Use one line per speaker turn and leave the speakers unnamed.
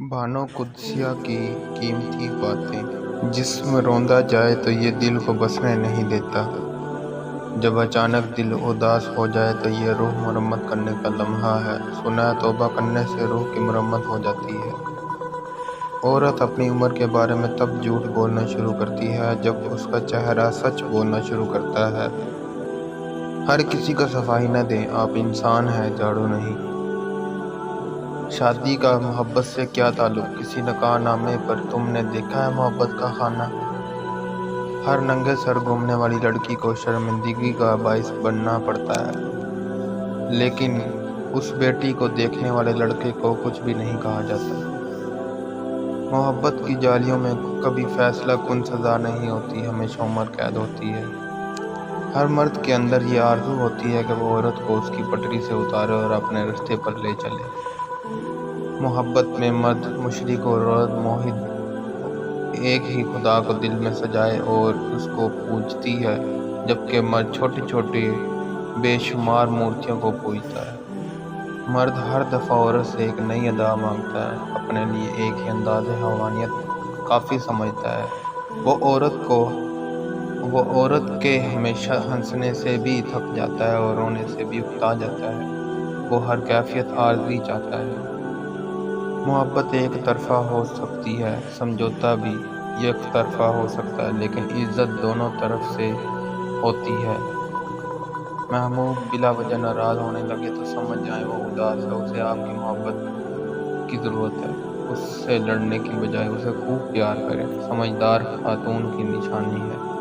بانو قدسیہ کی قیمتی باتیں۔ جسم روندا جائے تو یہ دل کو بسنے نہیں دیتا۔ جب اچانک دل اداس ہو جائے تو یہ روح مرمت کرنے کا لمحہ ہے۔ سنا ہے توبہ کرنے سے روح کی مرمت ہو جاتی ہے۔ عورت اپنی عمر کے بارے میں تب جھوٹ بولنا شروع کرتی ہے جب اس کا چہرہ سچ بولنا شروع کرتا ہے۔ ہر کسی کو صفائی نہ دیں، آپ انسان ہیں، جھاڑو نہیں۔ شادی کا محبت سے کیا تعلق؟ کسی نکاح نامے پر تم نے دیکھا ہے محبت کا خانہ؟ ہر ننگے سر گھومنے والی لڑکی کو شرمندگی کا باعث بننا پڑتا ہے، لیکن اس بیٹی کو دیکھنے والے لڑکے کو کچھ بھی نہیں کہا جاتا۔ محبت کی جالیوں میں کبھی فیصلہ کن سزا نہیں ہوتی، ہمیشہ عمر قید ہوتی ہے۔ ہر مرد کے اندر یہ آرزو ہوتی ہے کہ وہ عورت کو اس کی پٹری سے اتارے اور اپنے رستے پر لے چلے۔ محبت میں مرد مشرک اور عورت موحد ایک ہی خدا کو دل میں سجائے اور اس کو پوجتی ہے، جبکہ مرد چھوٹی چھوٹی بے شمار مورتیوں کو پوجتا ہے۔ مرد ہر دفعہ عورت سے ایک نئی ادا مانگتا ہے، اپنے لیے ایک ہی انداز حیوانیت کافی سمجھتا ہے۔ وہ عورت کے ہمیشہ ہنسنے سے بھی تھک جاتا ہے اور رونے سے بھی اکتا جاتا ہے۔ وہ ہر کیفیت عارضی چاہتا ہے۔ محبت ایک طرفہ ہو سکتی ہے، سمجھوتا بھی یک طرفہ ہو سکتا ہے، لیکن عزت دونوں طرف سے ہوتی ہے۔ محبوب بلا وجہ ناراض ہونے لگے تو سمجھ جائیں وہ اداس ہے، اسے آپ کی محبت کی ضرورت ہے۔ اس سے لڑنے کی بجائے اسے خوب پیار کریں، سمجھدار خاتون کی نشانی ہے۔